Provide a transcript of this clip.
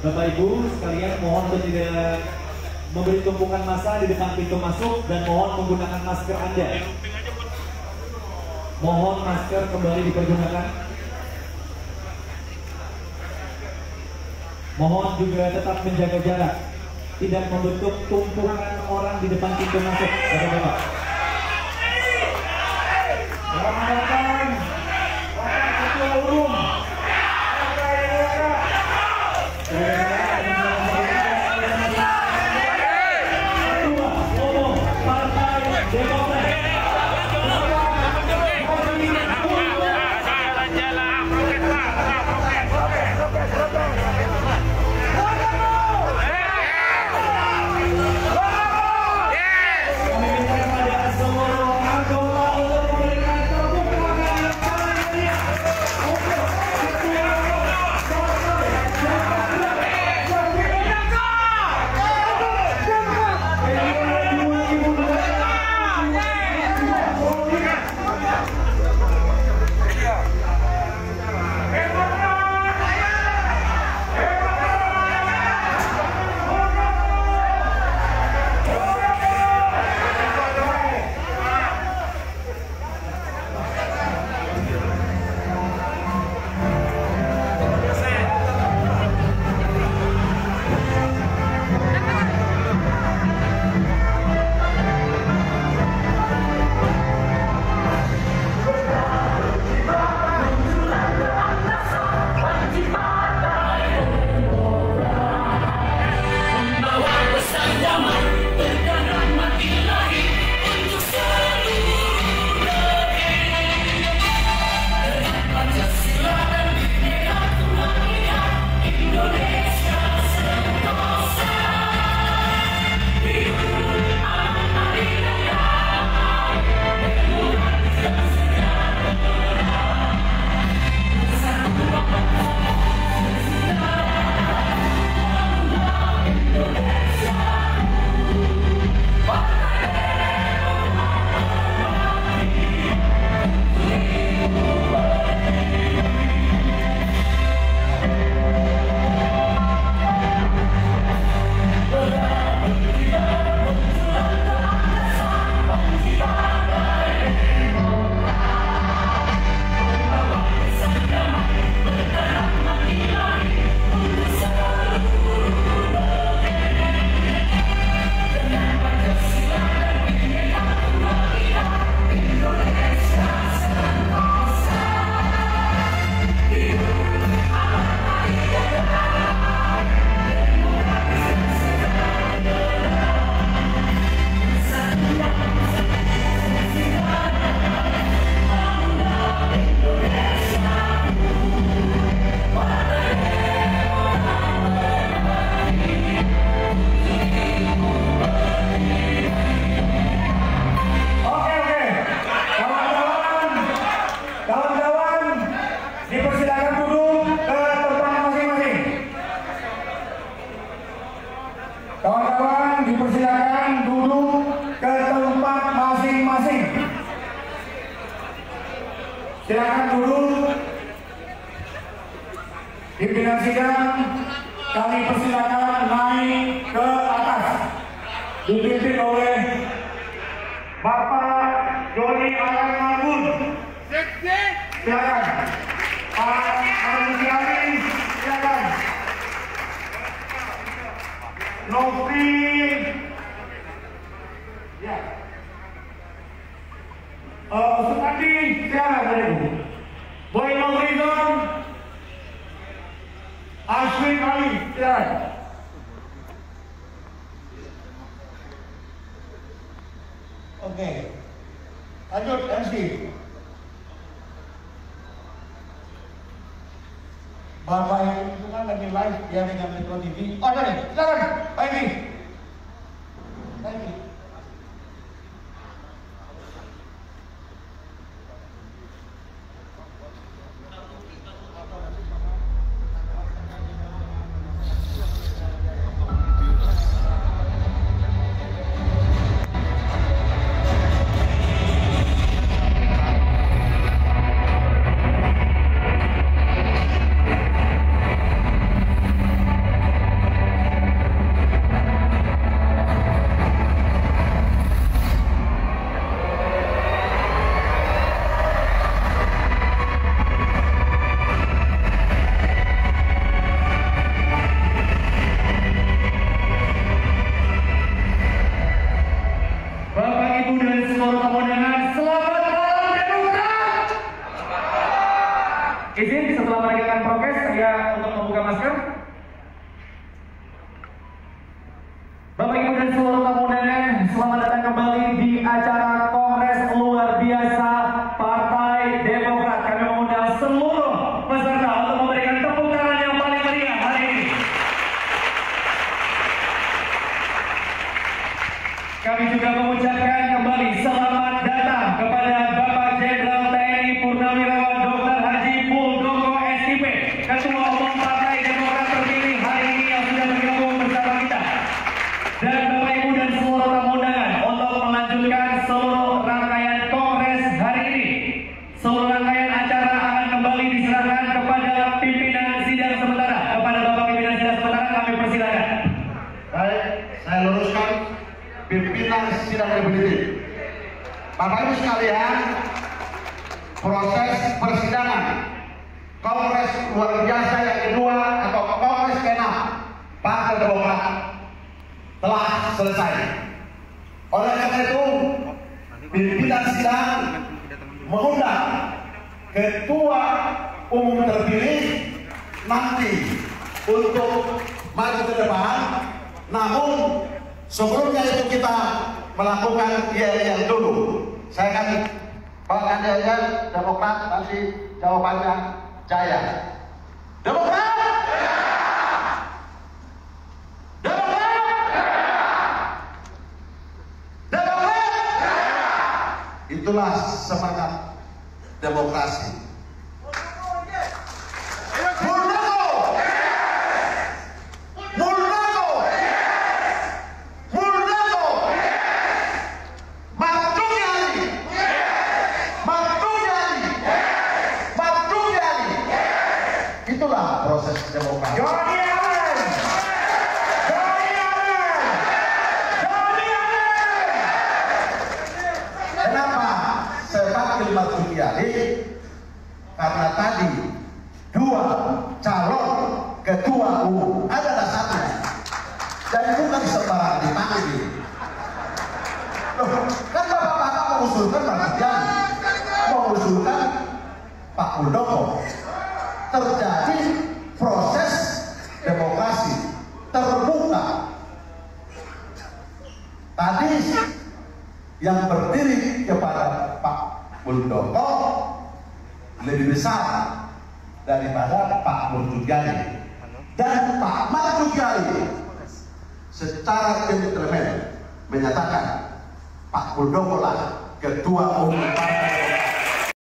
Bapak Ibu sekalian, mohon untuk tidak memberi tumpukan massa di depan pintu masuk dan mohon menggunakan masker Anda. Mohon masker kembali dipergunakan. Mohon juga tetap menjaga jarak, tidak membentuk tumpukan orang di depan pintu masuk. Bapak-bapak. Selamat datang, Bapak Ketua Umum. Kawan-kawan dipersilakan duduk ke tempat masing-masing. Silakan duduk. Pimpinan sidang kami persilakan naik ke atas. Dipimpin oleh Bapak Doni Alan Marbun. Silakan. Pak Armusiani, silakan. Novi, ya. Sukandi, silakan Ibu. Boy Novrizon, Ashwin Ali, silakan. Oke, lanjut MC. Bapak itu kan lagi live dia dengan Metro TV. Oh, ada nih, silakan, Pak Edi. Pak Edi. saya untuk membuka masker. Bapak Ibu dan seluruh tamu undangan, selamat datang kembali di acara Kongres luar biasa Partai Demokrat. Kami mengundang seluruh peserta untuk memberikan tepuk tangan yang paling meriah hari ini. Kami juga mengucapkan kembali selamat datang kepada Bapak Jenderal TNI Purnawirawan Dr. Haji Muldoko SIP, Ketua Umum Partai Demokrat terpilih hari ini yang sudah bergabung bersama kita. Dan Bapak Ibu dan seluruh tamu undangan, untuk melanjutkan seluruh rangkaian kongres hari ini, seluruh rangkaian acara akan kembali diserahkan kepada pimpinan sidang sementara. Kepada Bapak pimpinan sidang sementara kami persilakan. Baik, saya luruskan pimpinan sidang definitif. Bapak Ibu sekalian, proses persidangan Kongres luar biasa yang kedua atau Kongres ke-6 Partai Demokrat telah selesai. Oleh karena itu, pimpinan sidang mengundang Ketua Umum terpilih nanti untuk maju ke depan. Namun sebelumnya itu kita melakukan yel-yel dulu. Saya akan bawakan yel-yel Demokrat, nanti jawabannya Jaya. Demokrat! Itulah semangat demokrasi. Muldoko! Muldoko! Muldoko! Martugiali! Martugiali! Martugiali! Itulah proses demokrasi. Martugiali? Karena tadi dua calon ketua umum adalah satu, jadi bukan sembarangan dipanggil. Kan bapak-bapak mengusulkan Martugiali, mengusulkan Pak Muldoko. Terjadi proses demokrasi terbuka. Tadi yang berdiri kepada Pak Muldoko lebih besar daripada Pak Martugiali, dan Pak Martugiali secara gentleman menyatakan Pak Muldoko lah Ketua Umum Partai